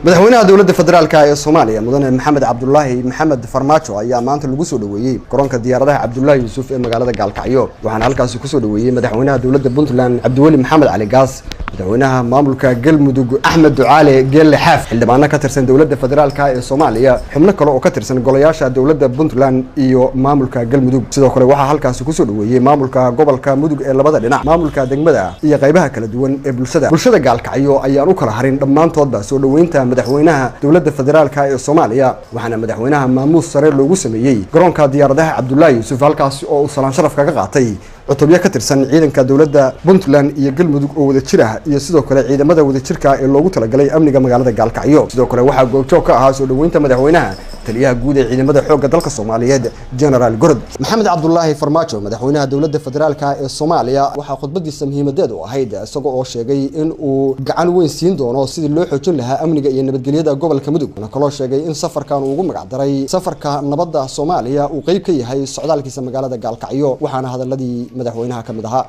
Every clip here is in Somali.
madaxweynaha dowladda federaalka ee Soomaaliya mudane Maxamed Cabdullaahi Maxamed Farmaajo ayaa maanta lagu soo dhaweeyay garoonka diyaaradaha Cabdullaahi Yuusuf ee magaalada Gaalkacyo waxaana halkaas ku soo dhaweeyay madaxweynaha dowladda Puntland Cabdiweli Maxamed Cali Gaas madaxweynaha maamulka Galmudug Axmed Ducaale Geelle Xaaf xildhibaano ka tirsan dowladda federaalka ee Soomaaliya xubno kale oo ka tirsan golayaasha dowladda Puntland iyo maamulka Galmudug sidoo kale waxa halkaas ku soo dhaweeyay maamulka gobolka Mudug ee labada dhinac maamulka degmada iyo qaybaha kala duwan ee bulshada Gaalkacyo ayaan u kala harin dhamaantoodba soo dhaweynta madaxweynaha dowladda federaalka ee Soomaaliya waxaana madaxweynaha maamuus sare loogu sameeyay garoonka diyaaradaha Cabdullaahi Yuusuf halkaas oo uu salaan sharaf kaga qaatay cutubyo ka tirsan ciidanka dowladda Puntland iyo Galmudug oo wada jira iyo sidoo kale ciidamada wada jirka ee loogu talagalay amniga magaalada Gaalkacyo sidoo kale waxa goobjoog ka ahaa soo dhaweynta madaxweynaha taliyaha guud ee ciidamada xoogga dalka Soomaaliyeed General Gorod Maxamed Cabdullaahi Farmaajo madaxweynaha dowladda federaalka ee Soomaaliya waxa khudbadiisa muhiimadeed u ahayd isagoo oo sheegay in uu gacan weyn siin doono sidii loo xoojin lahaa amniga iyo nabadgelyada gobolka Mudug waxaana kaloo sheegay in safarkan uu ugu magac daray safarka nabadda Soomaaliya uu qayb ka yahay socdaalkiisa magaalada Gaalkacyo waxaana hadaladii madaxweynaha ka mid ahaa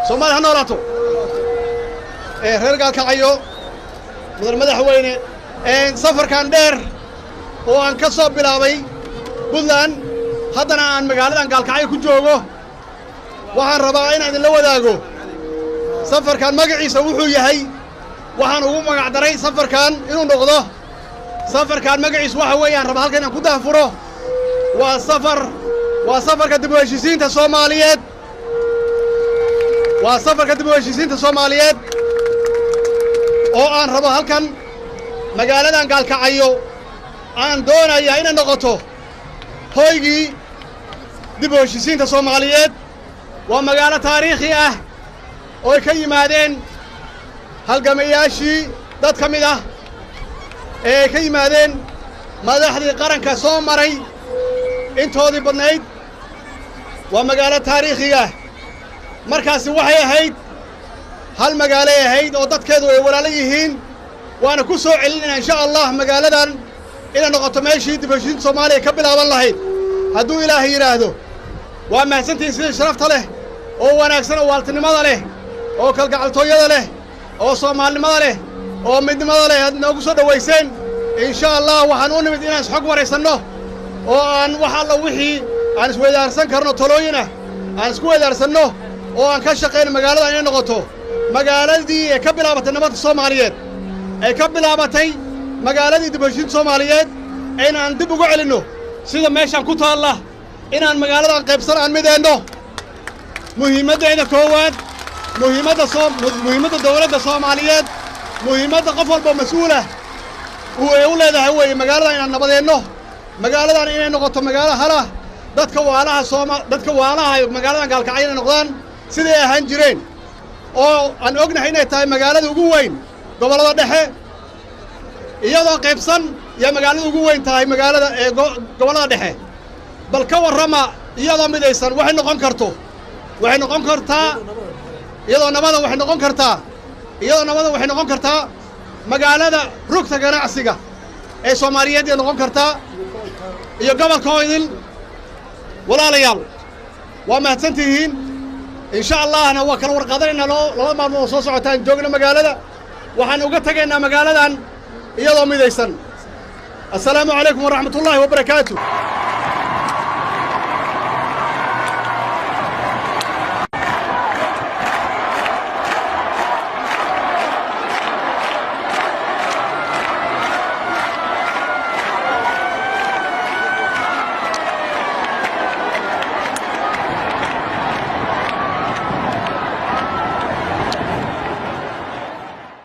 Soomaaliya noolaato reer Gaalkacyo madaxweyne safarkan dheer oo aan ka soo bilaabay Puntland haddana aan magaaladan Gaalkacyo ku joogo waxaan rabaa in aan la wadaago safarkan magaciisa wuxuu yahay waxaan ugu magac daray safarkan inuu noqdo safarkan magaciisa waxa weeyaan rabaa halkan aan ku daafuro waa safarka dib u heshiisiinta Soomaaliyeed waa safarka dib u heshiisiinta Soomaaliyeed oo aan rabo halkan magaaladan Gaalkacyo aan doonayaa inay noqoto hoygii dib u heshiisiinta Soomaaliyeed waa magaalo taariikhi ah oo ay ka yimaadeen halgamayaashii dad ka mid ah ee ka yimaadeen madaxdii qaranka soo maray intoodii badnayd waa magaalo taariikhi ah markaasi waxay ahayd hal magaalo ahayd oo dadkeedu ay walaalo yihiin waana ku soo celinayna insha Allah magaaladan inay noqoto meeshii dib u heshiisiinta Soomaaliya ka bilaaban lahayd hadduu Ilaahay yiraahdo waa mahadsantiin sida sharafta leh oo wanaagsan oo waaltinimada leh oo kalgacaltooyada leh oo Soomaalinimada leh oo midnimada leh aad noogu soo dhaweyseen insha Allah waxaan u nimid inaan xog wareysano oo aan wax alla wixii aan isweydaarsan karno talooyina aan isku weydaarsanno oo aan ka shaqeyn magaalada inay noqoto magaaladii ee ka bilaabatay nabadda Soomaaliyeed ee ka bilaabatay magaaladii dib u heshiisiinta Soomaaliyeed inaan dib ugu celinno sida meeshan ku taala inaan magaaladan qaybsan aan mideyno muhiimadda koowaad muhiimadda dowladda Soomaaliyeed muhiimadda qof walba mas'uul ah uu leedahay way magaaladan inaan nabadeenno magaaladan inay noqoto magaalo hala dadka waalaha magaaladan Gaalkacyo inay noqdaan sidii ahaan jireen oo aan ognahay inay tahay magaalada ugu weyn gobolada dhexe iyadoo qaybsan ya magaalada ugu weyn tahay magaalada ee gobolada dhexe bal ka warrama iyadoo midaysan waxay noqon kartaa iyadoo nabada waxay noqon kartaa magaalada rugta ganacsiga ee Soomaaliyeed ay noqon kartaa iyo gobolka Hoydil walaalayaal waa mahadsantihiin insha Allahna waa kala warqadanayna laba maalmood soo socotaan joogna magaalada waxaan uga tagaynaa magaaladan iyadoo midaysan assalaamu calaykum wa rahmatullaahi wa barakaatuh